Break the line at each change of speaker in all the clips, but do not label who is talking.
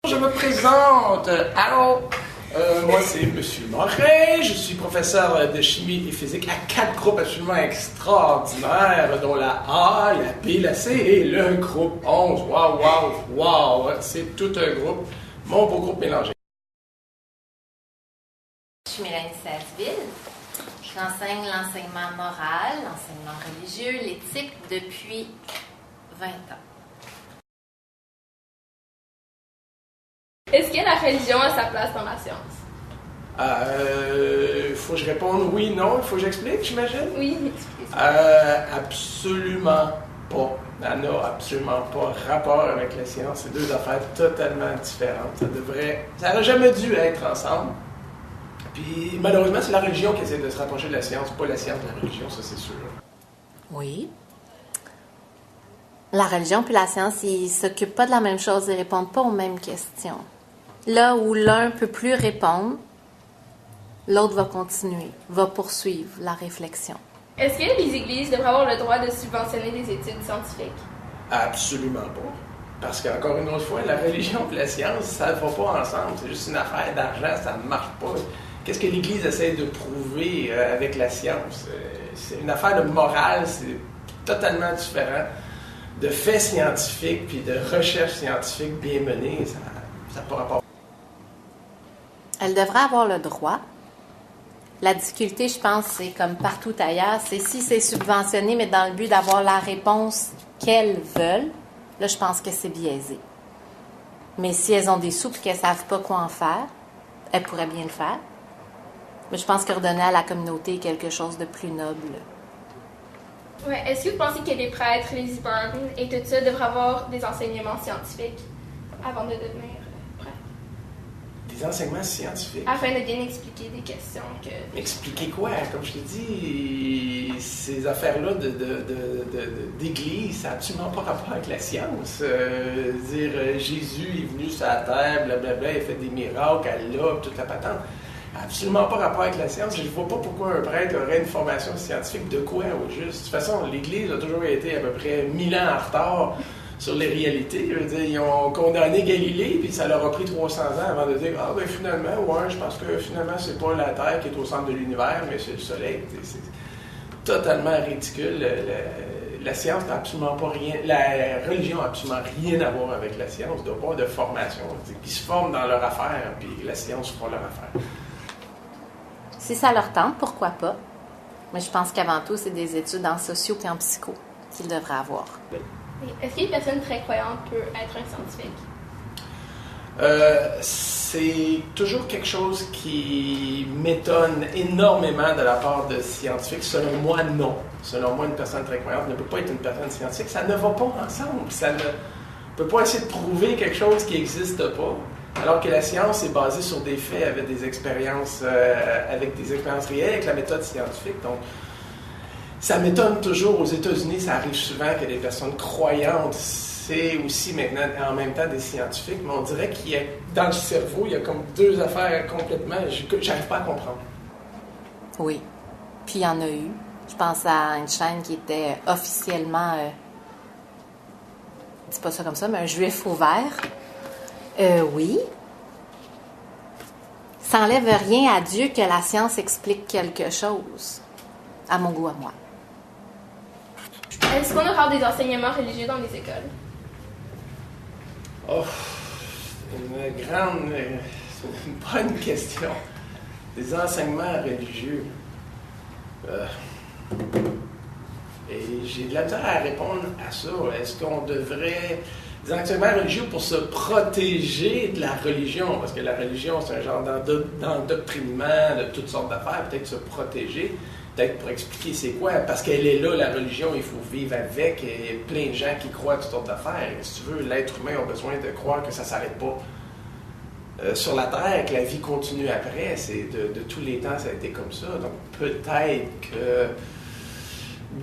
Je me présente. Allô? Moi, c'est M. Morin. Je suis professeur de chimie et physique à 4 groupes absolument extraordinaires, dont la A, la B, la C et le groupe 11. Waouh, waouh, waouh! C'est tout un groupe. Mon beau groupe mélangé.
Je suis Mélanie Sasseville. J'enseigne l'enseignement moral, l'enseignement religieux, l'éthique depuis 20 ans.
Est-ce que la religion a sa place dans la science?
Faut que je réponde oui, non. Il faut que j'explique, j'imagine?
Oui, expliquez.
Absolument pas. Ça n'a absolument pas rapport avec la science. C'est deux affaires totalement différentes. Ça n'aurait jamais dû être ensemble. Puis malheureusement, c'est la religion qui essaie de se rapprocher de la science, pas la science de la religion, ça c'est sûr.
Oui. La religion puis la science, ils s'occupent pas de la même chose, ils répondent pas aux mêmes questions. Là où l'un peut plus répondre, l'autre va continuer, va poursuivre la réflexion.
Est-ce que les églises devraient avoir le droit de subventionner des études scientifiques?
Absolument pas. Parce qu'encore une autre fois, la religion et la science, ça ne va pas ensemble. C'est juste une affaire d'argent, ça ne marche pas. Qu'est-ce que l'Église essaie de prouver avec la science? C'est une affaire de morale, c'est totalement différent. De faits scientifiques puis de recherches scientifiques bien menées, ça n'a pas rapport.
Elle devrait avoir le droit. La difficulté, je pense, c'est comme partout ailleurs, c'est si c'est subventionné, mais dans le but d'avoir la réponse qu'elles veulent, là, je pense que c'est biaisé. Mais si elles ont des sous et qu'elles ne savent pas quoi en faire, elles pourraient bien le faire. Mais je pense que redonner à la communauté est quelque chose de plus noble.
Ouais. Est-ce que vous pensez que les prêtres, les imams et tout ça devraient avoir des enseignements scientifiques avant de devenir prêtres?
Des enseignements scientifiques.
Afin de bien expliquer des questions que...
Expliquer quoi? Comme je t'ai dit, ces affaires-là d'église, ça n'a absolument pas rapport avec la science. Jésus est venu sur la terre, blablabla, il a fait des miracles, Allah, toute la patente. Absolument pas rapport avec la science. Je ne vois pas pourquoi un prêtre aurait une formation scientifique de quoi au juste. De toute façon, l'Église a toujours été à peu près 1000 ans en retard sur les réalités. Je veux dire, ils ont condamné Galilée, puis ça leur a pris 300 ans avant de dire « Ah, ben finalement, ouais, je pense que finalement, c'est pas la Terre qui est au centre de l'univers, mais c'est le Soleil. » C'est totalement ridicule. La science n'a absolument pas rien... La religion n'a absolument rien à voir avec la science. Il doit pas de formation. Ils se forment dans leur affaire, puis la science fera leur affaire.
Si ça leur tente, pourquoi pas? Mais je pense qu'avant tout, c'est des études en socio et en psycho qu'ils devraient avoir.
Est-ce qu'une personne très croyante peut être un scientifique?
C'est toujours quelque chose qui m'étonne énormément de la part de scientifiques. Selon moi, non. Selon moi, une personne très croyante ne peut pas être une personne scientifique. Ça ne va pas ensemble. Ça ne peut pas essayer de prouver quelque chose qui n'existe pas. Alors que la science est basée sur des faits avec des expériences réelles, avec la méthode scientifique. Donc, ça m'étonne toujours. Aux États-Unis, ça arrive souvent que des personnes croyantes, c'est aussi maintenant en même temps des scientifiques, mais on dirait qu'il y a, dans le cerveau, il y a comme deux affaires complètement, j'arrive pas à comprendre.
Oui. Puis il y en a eu. Je pense à une chaîne qui était officiellement, dis pas ça comme ça, mais un juif ouvert. Oui. Ça n'enlève rien à Dieu que la science explique quelque chose, à mon goût, à moi.
Est-ce qu'on aura des enseignements religieux dans les écoles?
Oh, c'est une bonne question. Des enseignements religieux. Et j'ai de la misère à répondre à ça. Est-ce qu'on devrait... Des enseignements religieux pour se protéger de la religion, parce que la religion, c'est un genre d'endoctrinement de toutes sortes d'affaires, peut-être se protéger, peut-être pour expliquer c'est quoi, parce qu'elle est là, la religion, il faut vivre avec, et il y a plein de gens qui croient à toutes sortes d'affaires. Et si tu veux, l'être humain a besoin de croire que ça ne s'arrête pas sur la Terre, que la vie continue après, c'est de tous les temps, ça a été comme ça. Donc peut-être que...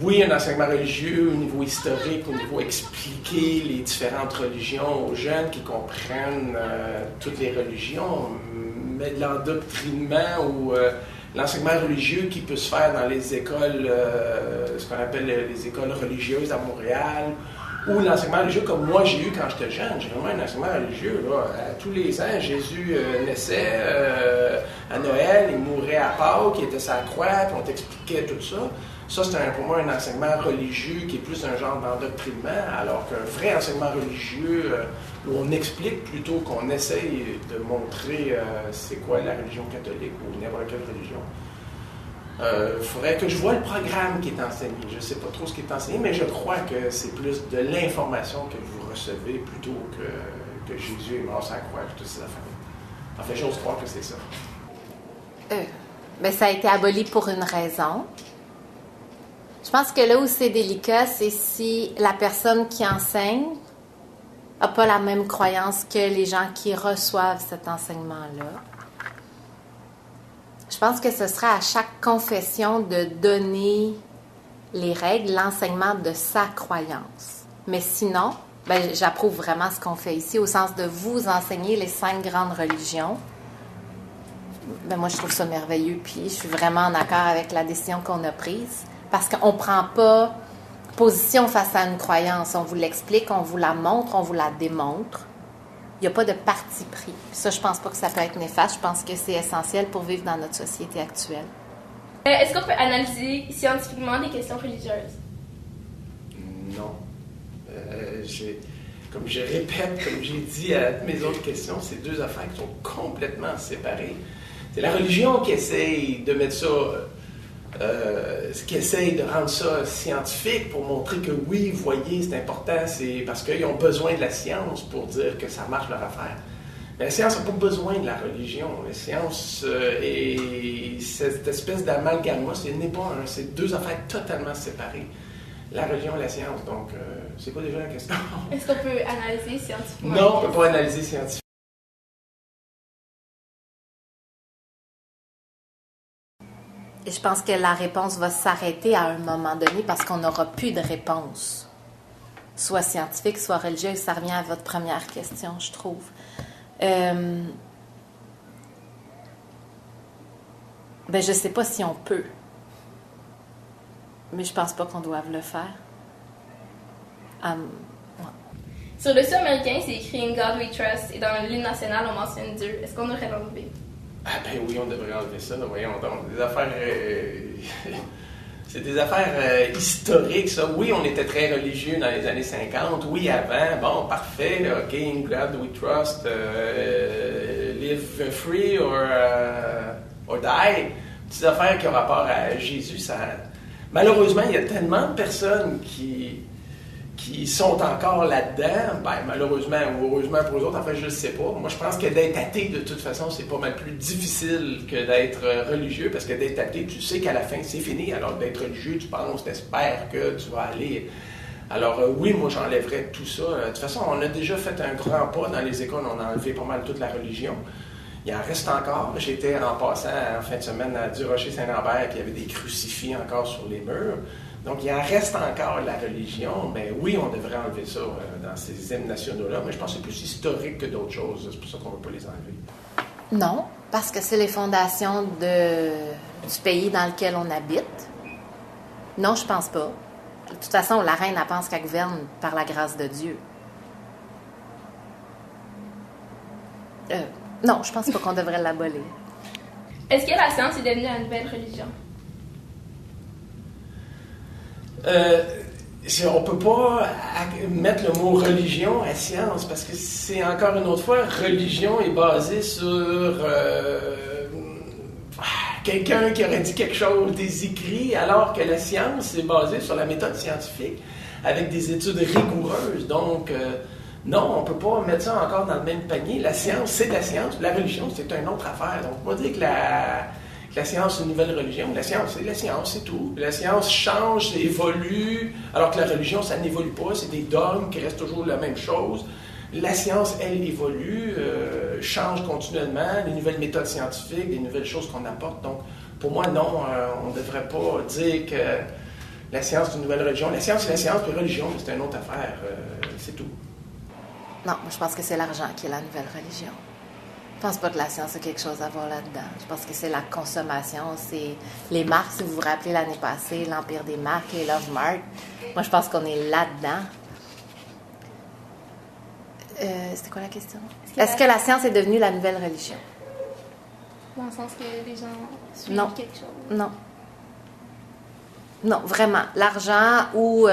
Oui, un enseignement religieux au niveau historique, au niveau expliquer les différentes religions aux jeunes qui comprennent toutes les religions, mais de l'endoctrinement ou l'enseignement religieux qui peut se faire dans les écoles, ce qu'on appelle les écoles religieuses à Montréal, Ou l'enseignement religieux comme moi j'ai eu quand j'étais jeune. J'ai vraiment un enseignement religieux. Là. Tous les ans, Jésus naissait à Noël, il mourait à Pâques, il était sur la croix, puis on t'expliquait tout ça. Ça, c'est pour moi un enseignement religieux qui est plus un genre d'endoctrinement, alors qu'un vrai enseignement religieux où on explique plutôt qu'on essaye de montrer c'est quoi la religion catholique ou n'importe quelle religion. Il faudrait que je vois le programme qui est enseigné. Je ne sais pas trop ce qui est enseigné, mais je crois que c'est plus de l'information que vous recevez plutôt que Jésus est mort sur la croix et toutes ces affaires. En fait, j'ose croire que c'est ça.
Mais ça a été aboli pour une raison. Je pense que là où c'est délicat, c'est si la personne qui enseigne n'a pas la même croyance que les gens qui reçoivent cet enseignement-là. Je pense que ce sera à chaque confession de donner les règles, l'enseignement de sa croyance. Mais sinon, j'approuve vraiment ce qu'on fait ici, au sens de vous enseigner les 5 grandes religions. Moi, je trouve ça merveilleux, puis je suis vraiment en accord avec la décision qu'on a prise, parce qu'on ne prend pas position face à une croyance. On vous l'explique, on vous la montre, on vous la démontre. Il n'y a pas de parti pris. Ça, je ne pense pas que ça peut être néfaste. Je pense que c'est essentiel pour vivre dans notre société actuelle.
Est-ce qu'on peut analyser scientifiquement des questions religieuses?
Non. Comme je répète, comme j'ai dit à mes autres questions, c'est 2 affaires qui sont complètement séparées. C'est la religion qui essaye de mettre ça, qui essaye de rendre ça scientifique pour montrer que oui, vous voyez, c'est important, c'est parce qu'ils ont besoin de la science pour dire que ça marche leur affaire. Mais la science n'a pas besoin de la religion. La science et cette espèce d'amalgame, c'est 2 affaires totalement séparées. La religion et la science, donc c'est quoi déjà la question?
Est-ce qu'on peut analyser scientifiquement?
Non, on ne peut pas analyser scientifiquement.
Et je pense que la réponse va s'arrêter à un moment donné parce qu'on n'aura plus de réponse. Soit scientifique, soit religieuse. Ça revient à votre première question, je trouve. Je ne sais pas si on peut. Mais je pense pas qu'on doive le faire. Ouais.
Sur le site américain, c'est écrit « In God we trust » et dans l'hymne national, on mentionne Dieu. Est-ce qu'on devrait l'enlever?
Ah ben oui, on devrait enlever ça. Là, voyons donc. Des affaires... c'est des affaires historiques, ça. Oui, on était très religieux dans les années 50. Oui, avant. Bon, parfait. OK, in God we trust. Live free or die. Petites affaires qui ont rapport à Jésus, ça... Malheureusement, il y a tellement de personnes qui sont encore là-dedans, malheureusement ou heureusement pour eux autres, en fait, je ne sais pas. Moi, je pense que d'être athée, de toute façon, c'est pas mal plus difficile que d'être religieux, parce que d'être athée, tu sais qu'à la fin, c'est fini. Alors, d'être religieux, tu penses, tu espères que tu vas aller... Alors, oui, moi, j'enlèverais tout ça. De toute façon, on a déjà fait un grand pas dans les écoles, on a enlevé pas mal toute la religion. Il en reste encore. J'étais en passant en fin de semaine à Du-Rocher-Saint-Lambert, puis il y avait des crucifix encore sur les murs. Donc, il en reste encore la religion, mais oui, on devrait enlever ça dans ces hymnes nationaux-là, mais je pense que c'est plus historique que d'autres choses. C'est pour ça qu'on ne veut pas les enlever.
Non, parce que c'est les fondations du pays dans lequel on habite. Non, je pense pas. De toute façon, la reine, elle pense qu'elle gouverne par la grâce de Dieu. Non, je pense pas qu'on devrait l'abolir.
Est-ce que la science est devenue la nouvelle religion?
On ne peut pas mettre le mot religion à science, parce que c'est encore une autre fois, religion est basée sur quelqu'un qui aurait dit quelque chose, des écrits, alors que la science est basée sur la méthode scientifique, avec des études rigoureuses. Donc, non, on ne peut pas mettre ça encore dans le même panier. La science, c'est la science, la religion, c'est une autre affaire. Donc, on va dire que la science, c'est une nouvelle religion. La science, c'est tout. La science change, évolue, alors que la religion, ça n'évolue pas. C'est des dogmes qui restent toujours la même chose. La science, elle, évolue, change continuellement, les nouvelles méthodes scientifiques, les nouvelles choses qu'on apporte. Donc, pour moi, non, on ne devrait pas dire que la science, c'est une nouvelle religion. La science, c'est la science, puis la religion, c'est une autre affaire. C'est tout.
Non, moi, je pense que c'est l'argent qui est la nouvelle religion. Je ne pense pas que la science a quelque chose à voir là-dedans. Je pense que c'est la consommation, c'est les marques, si vous vous rappelez l'année passée, l'Empire des marques et Love Mart. Moi, je pense qu'on est là-dedans. C'était quoi la question? Est-ce que la science est devenue la nouvelle religion?
Dans le sens que les gens suivent
Non.
quelque chose.
Non. Non, vraiment. L'argent ou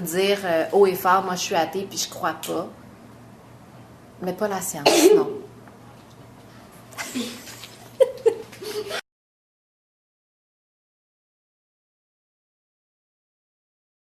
dire haut et fort, moi je suis athée puis je crois pas. Mais pas la science, non.